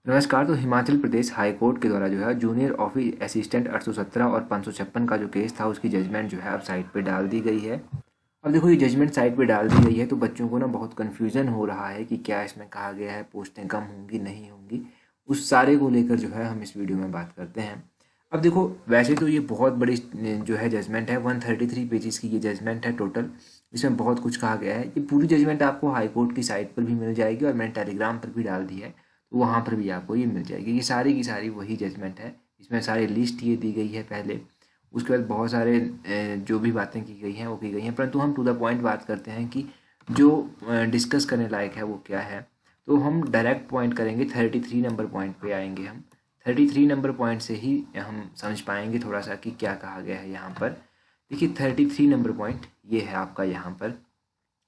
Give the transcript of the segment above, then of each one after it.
नमस्कार। तो Himachal Pradesh high court के द्वारा जो है जूनियर ऑफिस असिस्टेंट 817 और 556 का जो केस था उसकी जजमेंट जो है अब साइट पे डाल दी गई है। अब देखो ये जजमेंट साइट पे डाल दी गई है तो बच्चों को ना बहुत कन्फ्यूज़न हो रहा है कि क्या इसमें कहा गया है, पोस्टें कम होंगी नहीं होंगी। उस सारे को लेकर जो है हम इस वीडियो में बात करते हैं। अब देखो वैसे तो ये बहुत बड़ी जो है जजमेंट है, 133 पेजेस की ये जजमेंट है टोटल। इसमें बहुत कुछ कहा गया है। ये पूरी जजमेंट आपको हाई कोर्ट की साइट पर भी मिल जाएगी और मैंने टेलीग्राम पर भी डाल दी है, तो वहाँ पर भी आपको ये मिल जाएगी। ये सारी की सारी वही जजमेंट है। इसमें सारी लिस्ट ये दी गई है पहले, उसके बाद बहुत सारे जो भी बातें की गई हैं वो की गई हैं, परंतु हम टू द पॉइंट बात करते हैं कि जो डिस्कस करने लायक है वो क्या है। तो हम डायरेक्ट पॉइंट करेंगे, 33 नंबर पॉइंट पे आएंगे हम। 33 नंबर पॉइंट से ही हम समझ पाएंगे थोड़ा सा कि क्या कहा गया है यहाँ पर। देखिए 33 नंबर पॉइंट ये है आपका यहाँ पर।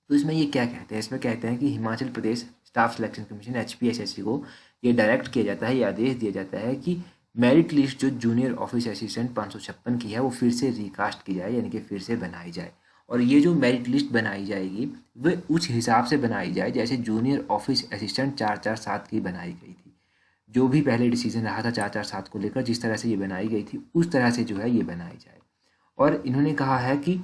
तो इसमें ये क्या कहते हैं, इसमें कहते हैं कि Himachal Pradesh staff selection commission HPSSC को ये डायरेक्ट किया जाता है, ये आदेश दिया जाता है कि मेरिट लिस्ट जो जूनियर ऑफिस असिस्टेंट 556 की है वो फिर से रिकास्ट की जाए, यानी कि फिर से बनाई जाए। और ये जो मेरिट लिस्ट बनाई जाएगी वह उस हिसाब से बनाई जाए जैसे जूनियर ऑफिस असिस्टेंट 447 की बनाई गई थी। जो भी पहले डिसीजन रहा था 447 को लेकर, जिस तरह से ये बनाई गई थी उस तरह से जो है ये बनाई जाए। और इन्होंने कहा है कि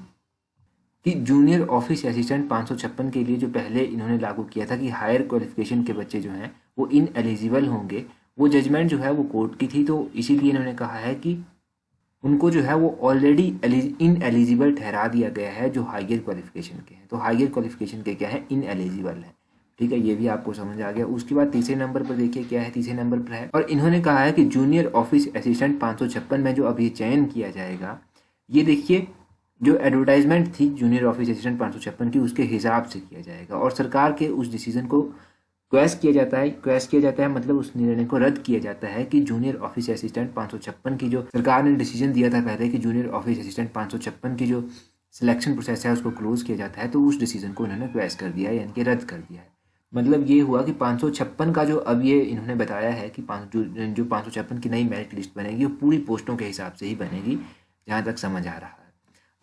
जूनियर ऑफिस असिस्टेंट 556 के लिए जो पहले इन्होंने लागू किया था कि हायर क्वालिफिकेशन के बच्चे जो हैं वो इन एलिजिबल होंगे, वो जजमेंट जो है वो कोर्ट की थी, तो इसीलिए इन्होंने कहा है कि उनको जो है वो ऑलरेडी इन एलिजिबल ठहरा दिया गया है जो हायर क्वालिफिकेशन के हैं। तो हायर क्वालिफिकेशन के क्या है, इन एलिजिबल है। ठीक है, ये भी आपको समझ आ गया। उसके बाद तीसरे नंबर पर देखिए क्या है, तीसरे नंबर पर है और इन्होंने कहा है कि जूनियर ऑफिस असिस्टेंट 556 में जो अब ये चयन किया जाएगा, ये देखिए जो एडवर्टाइजमेंट थी जूनियर ऑफिस असिस्टेंट 556 की उसके हिसाब से किया जाएगा और सरकार के उस डिसीजन को क्वेश किया जाता है मतलब उस निर्णय को रद्द किया जाता है कि जूनियर ऑफिस असिस्टेंट 556 की जो सरकार ने डिसीजन दिया था पहले कि जूनियर ऑफिस असिस्टेंट 556 की जो सिलेक्शन प्रोसेस है उसको क्लोज किया जाता है, तो उस डिसीजन को इन्होंने क्वेश कर दिया है, यानी कि रद्द कर दिया है। मतलब ये हुआ कि 556 का जो अब ये इन्होंने बताया है कि जो 556 की नई मेरिट लिस्ट बनेगी वो पूरी पोस्टों के हिसाब से ही बनेगी, जहाँ तक समझ आ रहा है।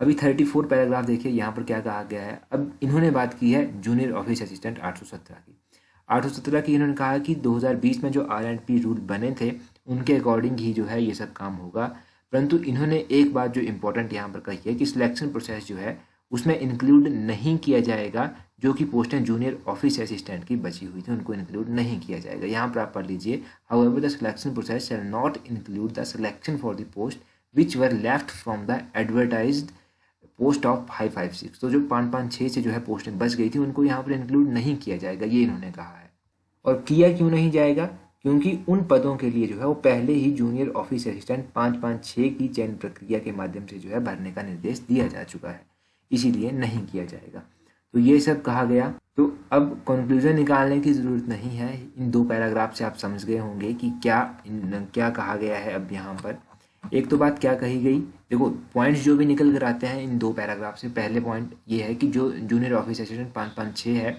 अभी 34 पैराग्राफ देखिए यहाँ पर क्या कहा गया है। अब इन्होंने बात की है जूनियर ऑफिस असिस्टेंट 817 की इन्होंने कहा कि 2020 में जो R&P रूल बने थे उनके अकॉर्डिंग ही जो है ये सब काम होगा। परंतु इन्होंने एक बात जो इम्पोर्टेंट यहाँ पर कही है कि सिलेक्शन प्रोसेस जो है उसमें इंक्लूड नहीं किया जाएगा जो कि पोस्टें जूनियर ऑफिस असिस्टेंट की बची हुई थी, उनको इंक्लूड नहीं किया जाएगा। यहाँ पर आप पढ़ लीजिए, however the selection process shall not include the selection for the post which were left from the advertised post of 556। तो जो 556 से जो है पोस्टें बच गई थी उनको यहाँ पर इंक्लूड नहीं किया जाएगा, ये इन्होंने कहा है। और किया क्यों नहीं जाएगा, क्योंकि उन पदों के लिए जो है वो पहले ही जूनियर ऑफिस असिस्टेंट 556 की चयन प्रक्रिया के माध्यम से जो है भरने का निर्देश दिया जा चुका है, इसीलिए नहीं किया जाएगा। तो ये सब कहा गया। तो अब कंक्लूजन निकालने की ज़रूरत नहीं है, इन दो पैराग्राफ से आप समझ गए होंगे कि क्या कहा गया है। अब यहाँ पर एक तो बात क्या कही गई, देखो पॉइंट्स जो भी निकल कर आते हैं इन दो पैराग्राफ से, पहले पॉइंट ये है कि जो जूनियर ऑफिस असिस्टेंट 556 है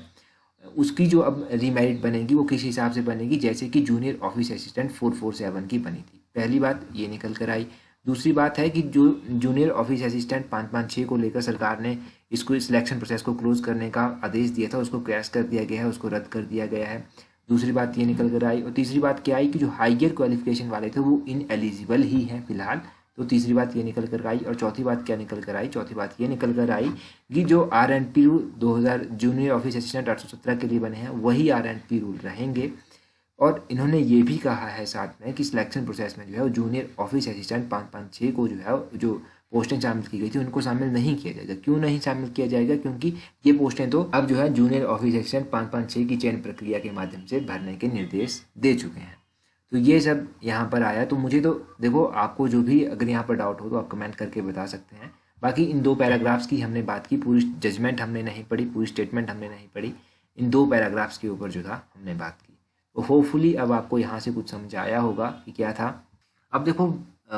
उसकी जो अब रीमेरिट बनेगी वो किस हिसाब से बनेगी, जैसे कि जूनियर ऑफिस असिस्टेंट 447 की बनी थी। पहली बात ये निकल कर आई। दूसरी बात है कि जो जूनियर ऑफिस असिस्टेंट 556 को लेकर सरकार ने इसको सिलेक्शन प्रोसेस को क्लोज करने का आदेश दिया था उसको क्रैश कर दिया गया है, उसको रद्द कर दिया गया है। दूसरी बात ये निकल कर आई। और तीसरी बात क्या आई कि जो हाइयर क्वालिफिकेशन वाले थे वो इन एलिजिबल ही हैं फिलहाल। तो तीसरी बात ये निकल कर आई। और चौथी बात क्या निकल कर आई, चौथी बात ये निकल कर आई कि जो R&P rule 2000 junior office assistant 817 के लिए बने हैं वही R&P रूल रहेंगे। और इन्होंने ये भी कहा है साथ में कि सिलेक्शन प्रोसेस में जो है वो जूनियर ऑफिस असिस्टेंट 556 को जो है जो पोस्टें शामिल की गई थी उनको शामिल नहीं किया जाएगा। क्यों नहीं शामिल किया जाएगा, क्योंकि ये पोस्टें तो अब जो है जूनियर ऑफिस असिस्टेंट 556 की चयन प्रक्रिया के माध्यम से भरने के निर्देश दे चुके हैं। तो ये सब यहाँ पर आया। तो मुझे तो देखो आपको जो भी अगर यहाँ पर डाउट हो तो आप कमेंट करके बता सकते हैं। बाकी इन दो पैराग्राफ्स की हमने बात की, पूरी जजमेंट हमने नहीं पढ़ी, पूरी स्टेटमेंट हमने नहीं पढ़ी, इन दो पैराग्राफ्स के ऊपर जो था हमने बात की। तो होपफुली अब आपको यहाँ से कुछ समझ आया होगा कि क्या था। अब देखो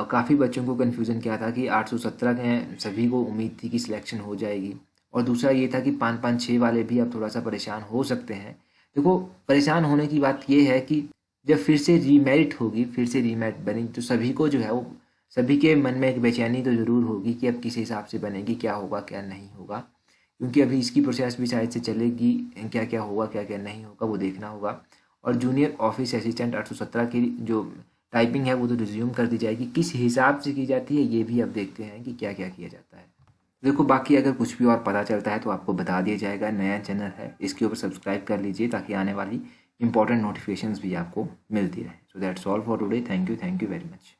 काफ़ी बच्चों को कन्फ्यूज़न क्या था कि 817 के सभी को उम्मीद थी कि सिलेक्शन हो जाएगी, और दूसरा ये था कि 556 वाले भी अब थोड़ा सा परेशान हो सकते हैं। देखो परेशान होने की बात ये है कि जब फिर से रीमेरिट होगी, फिर से रीमेरिट बनेगी तो सभी को जो है वो सभी के मन में एक बेचैनी तो ज़रूर होगी कि अब किस हिसाब से बनेगी, क्या होगा क्या नहीं होगा, क्योंकि अभी इसकी प्रोसेस भी शायद से चलेगी, क्या क्या होगा क्या क्या नहीं होगा वो देखना होगा। और जूनियर ऑफिस असिस्टेंट 817 की जो टाइपिंग है वो तो रिज्यूम कर दी जाएगी। किस हिसाब से की जाती है ये भी अब देखते हैं कि क्या क्या किया जाता है। देखो बाकी अगर कुछ भी और पता चलता है तो आपको बता दिया जाएगा। नया चैनल है, इसके ऊपर सब्सक्राइब कर लीजिए ताकि आने वाली इंपॉर्टेंट नोटिफिकेशंस भी आपको मिलती रहे। So that's all for today. Thank you very much.